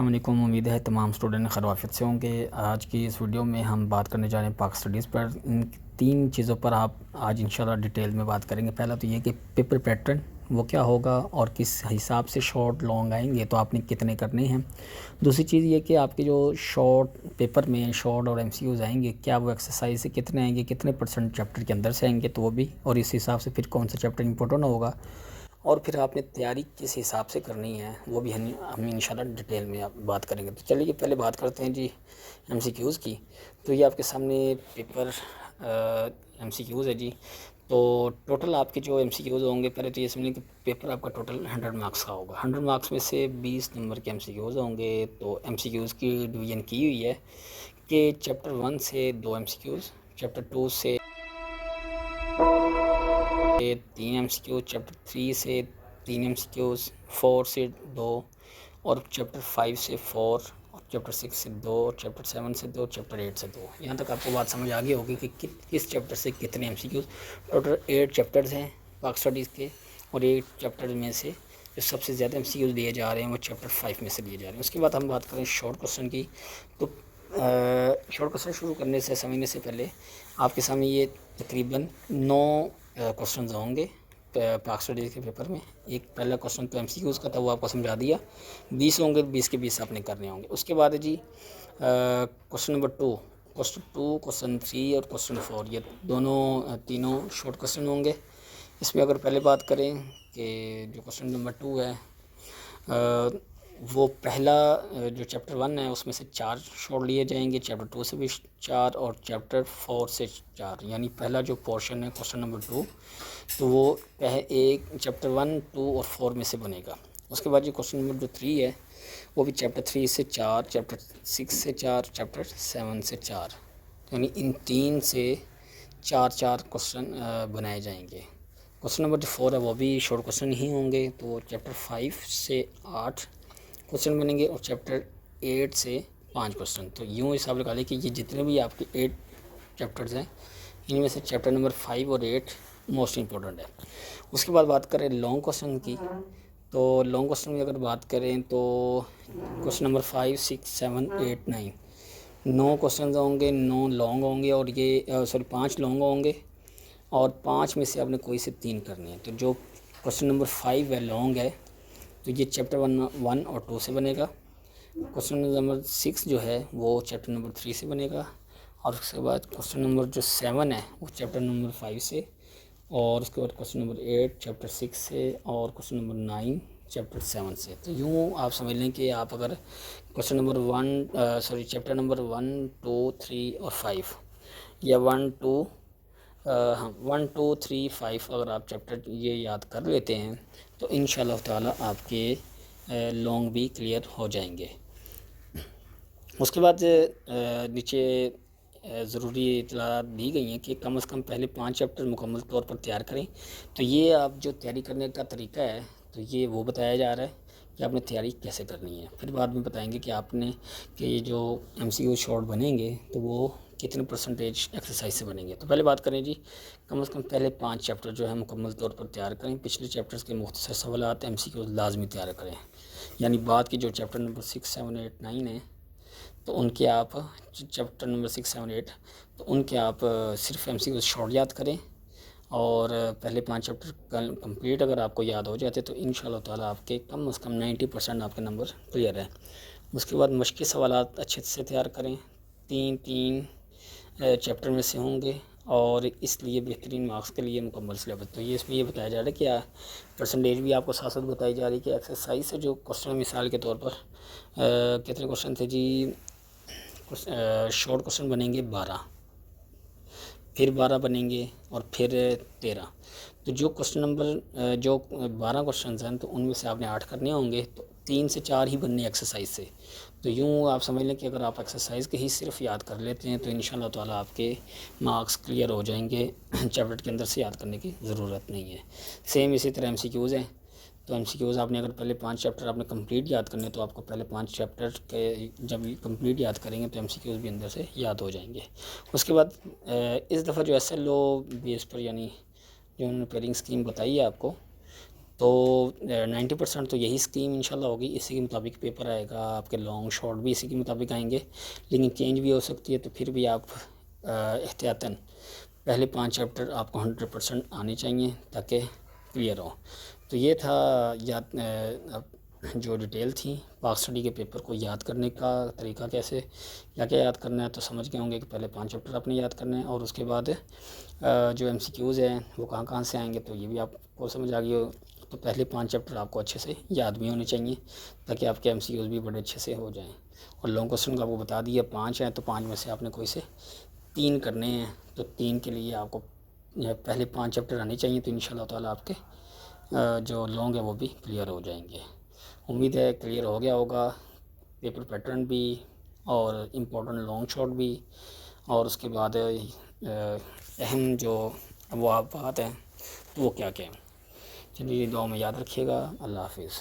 السلام علیکم، امید ہے تمام اسٹوڈنٹ خیریت سے ہوں گے۔ آج کی اس ویڈیو میں ہم بات کرنے جا رہے ہیں پاک اسٹڈیز پر۔ ان 3 چیزوں پر آپ آج انشاءاللہ ڈیٹیل میں بات کریں گے۔ پہلا تو یہ کہ پیپر پیٹرن وہ کیا ہوگا اور کس حساب سے شارٹ لانگ آئیں گے، تو آپ نے کتنے کرنے ہیں۔ دوسری چیز یہ کہ آپ کے جو شارٹ پیپر میں شارٹ اور MCQs آئیں گے، کیا وہ ایکسرسائز سے کتنے آئیں گے، کتنے % چیپٹر کے اندر سے آئیں گے، تو وہ بھی، اور اس حساب سے پھر کون سا چیپٹر امپورٹنٹ ہوگا، اور پھر آپ نے تیاری کس حساب سے کرنی ہے، وہ بھی ہم انشاءاللہ ڈیٹیل میں بات کریں گے۔ تو چلیے پہلے بات کرتے ہیں جی MCQs کی۔ تو یہ آپ کے سامنے پیپر MCQs ہے جی۔ تو ٹوٹل آپ کے جو MCQs ہوں گے، پہلے تو یہ سمجھیں کہ پیپر آپ کا ٹوٹل 100 مارکس کا ہوگا۔ 100 مارکس میں سے 20 نمبر کے MCQs ہوں گے۔ تو MCQs کی ڈویژن کی ہوئی ہے کہ چیپٹر 1 سے 2 MCQs، چیپٹر 2 سے 3 MCQs، چیپٹر 3 سے 3 MCQs، 4 سے 2، اور چیپٹر 5 سے 4، اور چیپٹر 6 سے 2، اور چیپٹر 7 سے 2، چیپٹر 8 سے 2۔ یہاں تک آپ کو بات سمجھ آگئی ہوگی کہ کس چیپٹر سے کتنے MCQs۔ ٹوٹل 8 چیپٹرز ہیں پاک اسٹڈیز کے، اور 8 چیپٹر میں سے جو سب سے زیادہ MCQs دیے جا رہے ہیں وہ چیپٹر 5 میں سے دیے جا رہے ہیں۔ اس کے بعد ہم بات کریں شارٹ کوسچن کی۔ تو شارٹ کوسچن شروع کرنے سے، سمجھنے سے پہلے آپ کے سامنے یہ تقریباً 9 کوسچنز ہوں گے پاک اسٹڈیز کے پیپر میں۔ ایک پہلا کوسچن تو MCQs کا تھا، وہ آپ کو سمجھا دیا۔ 20 ہوں گے، 20 کے 20 آپ نے کرنے ہوں گے۔ اس کے بعد ہے جی کوسچن نمبر 2، کوسچن 3 اور کوسچن 4، یہ تینوں شارٹ کوسچن ہوں گے۔ اس میں اگر پہلے بات کریں کہ جو کوسچن نمبر 2 ہے، وہ پہلا جو چیپٹر 1 ہے اس میں سے 4 شارٹ لیے جائیں گے، چیپٹر 2 سے بھی 4، اور چیپٹر 4 سے 4، یعنی پہلا جو پورشن ہے کوسچن نمبر 2، تو وہ ایک چیپٹر 1، 2 اور 4 میں سے بنے گا۔ اس کے بعد جو کوسچن نمبر جو 3 ہے، وہ بھی چیپٹر 3 سے 4، چیپٹر 6 سے 4، چیپٹر 7 سے 4، یعنی ان 3 سے 4 کوسچن بنائے جائیں گے۔ کوسچن نمبر جو 4 ہے وہ بھی شارٹ کوسچن ہی ہوں گے، تو چیپٹر 5 سے 8 کوسچن بنیں گے، اور چیپٹر 8 سے 5 کوسچن۔ تو یوں حساب لگا لیں کہ یہ جتنے بھی آپ کے 8 چیپٹرز ہیں، ان میں سے چیپٹر نمبر 5 اور 8 موسٹ امپورٹنٹ ہے۔ اس کے بعد بات کریں لانگ کوسچن کی۔ تو لانگ کوسچن کی اگر بات کریں تو کوسچن نمبر 5، 6، 7، 8، 9، 9 کوسچنز ہوں گے، 9 لانگ ہوں گے، اور یہ 5 لانگ ہوں گے، اور 5 میں سے آپ نے کوئی سے 3 کرنے ہیں۔ تو جو کوسچن نمبر 5 ہے، لانگ ہے، تو یہ چیپٹر 1 اور 2 سے بنے گا۔ کوسچن نمبر 6 جو ہے وہ چیپٹر نمبر 3 سے بنے گا، اور اس کے بعد کوسچن نمبر جو 7 ہے وہ چیپٹر نمبر 5 سے، اور اس کے بعد کوسچن نمبر 8 چیپٹر 6 سے، اور کوسچن نمبر 9 چیپٹر 7 سے۔ تو یوں آپ سمجھ لیں کہ آپ اگر کوسچن نمبر چیپٹر نمبر 1، 2، 3 اور 5، یا 1، 2، 3، 5 اگر آپ چیپٹر یہ یاد کر لیتے ہیں تو انشاءاللہ تعالی آپ کے لانگ بھی کلیئر ہو جائیں گے۔ اس کے بعد نیچے ضروری اطلاعات دی گئی ہیں کہ کم از کم پہلے 5 چیپٹر مکمل طور پر تیار کریں۔ تو یہ آپ جو تیاری کرنے کا طریقہ ہے، تو یہ وہ بتایا جا رہا ہے کہ آپ نے تیاری کیسے کرنی ہے۔ پھر بعد میں بتائیں گے کہ آپ نے یہ جو MCQ شارٹ بنیں گے تو وہ کتنے % ایکسرسائز سے بنیں گے۔ تو پہلے بات کریں جی، کم از کم پہلے 5 چیپٹر جو ہے مکمل طور پر تیار کریں۔ پچھلے چیپٹرز کے مختصر سوالات MCQ لازمی تیار کریں، یعنی بعد کے جو چیپٹر نمبر 6، 7، 8، 9 ہیں، تو ان کے آپ چیپٹر نمبر 6، 7، 8، تو ان کے آپ صرف MCQ شارٹ یاد کریں، اور پہلے 5 چیپٹر کمپلیٹ اگر آپ کو یاد ہو جاتے تو انشاءاللہ تعالیٰ آپ کے کم از کم 90% آپ کے نمبر کلیئر ہیں۔ اس کے بعد مشقی سوالات اچھے سے تیار کریں، 3 چیپٹر میں سے ہوں گے، اور اس لیے بہترین مارکس کے لیے مکمل سلیبس۔ تو یہ اس میں یہ بتایا جا رہا ہے کہ پرسنٹیج بھی آپ کو ساتھ ساتھ بتائی جا رہی ہے کہ ایکسرسائز سے جو کوسچن، مثال کے طور پر کتنے کوسچن تھے جی، شارٹ کوسچن بنیں گے 12، پھر 12 بنیں گے، اور پھر 13۔ تو جو کوسچن نمبر جو 12 کوسچنز ہیں تو ان میں سے آپ نے 8 کرنے ہوں گے، تو 3 سے 4 ہی بننے ایکسرسائز سے۔ تو یوں آپ سمجھ لیں کہ اگر آپ ایکسرسائز کے ہی صرف یاد کر لیتے ہیں تو انشاءاللہ تعالیٰ آپ کے مارکس کلیئر ہو جائیں گے، چیپٹر کے اندر سے یاد کرنے کی ضرورت نہیں ہے۔ سیم اسی طرح MCQs ہیں۔ تو MCQs آپ نے اگر پہلے 5 چیپٹر آپ نے کمپلیٹ یاد کرنے، تو آپ کو پہلے 5 چیپٹر کے جب کمپلیٹ یاد کریں گے تو MCQs بھی اندر سے یاد ہو جائیں گے۔ اس کے بعد اس دفعہ جو SLO بیس پر، یعنی جو انہوں نے پیئرنگ اسکیم بتائی ہے آپ کو، تو 90% تو یہی اسکیم انشاءاللہ ہوگی، اسی کے مطابق پیپر آئے گا، آپ کے لانگ شارٹ بھی اسی کے مطابق آئیں گے، لیکن چینج بھی ہو سکتی ہے، تو پھر بھی آپ احتیاطاً پہلے 5 چیپٹر آپ کو 100% آنے چاہیے تاکہ کلیئر ہو۔ تو یہ تھا یاد جو ڈیٹیل تھی پاک اسٹڈی کے پیپر کو یاد کرنے کا طریقہ کیسے، کیا کیا یاد کرنا ہے، تو سمجھ گئے ہوں گے کہ پہلے 5 چیپٹر آپ نے یاد کرنے ہیں، اور اس کے بعد جو MCQs ہیں وہ کہاں کہاں سے آئیں گے، تو یہ بھی آپ کو سمجھ آ گئی ہو۔ تو پہلے 5 چیپٹر آپ کو اچھے سے یاد بھی ہونے چاہیے تاکہ آپ کے MCQs بھی بڑے اچھے سے ہو جائیں، اور لانگ کوسچن کا آپ کو بتا دیا 5 ہیں، تو 5 میں سے آپ نے کوئی سے 3 کرنے ہیں، تو 3 کے لیے آپ کو پہلے 5 چیپٹر آنے چاہیے، تو انشاءاللہ تعالیٰ آپ کے جو لانگ ہے وہ بھی کلیئر ہو جائیں گے۔ امید ہے کلیئر ہو گیا ہوگا پیپر پیٹرن بھی، اور امپورٹنٹ لانگ شارٹ بھی، اور اس کے بعد اہم جو ابواب بات ہیں وہ کیا کیا ہیں۔ چلیے دعاؤں میں یاد رکھیے گا۔ اللہ حافظ۔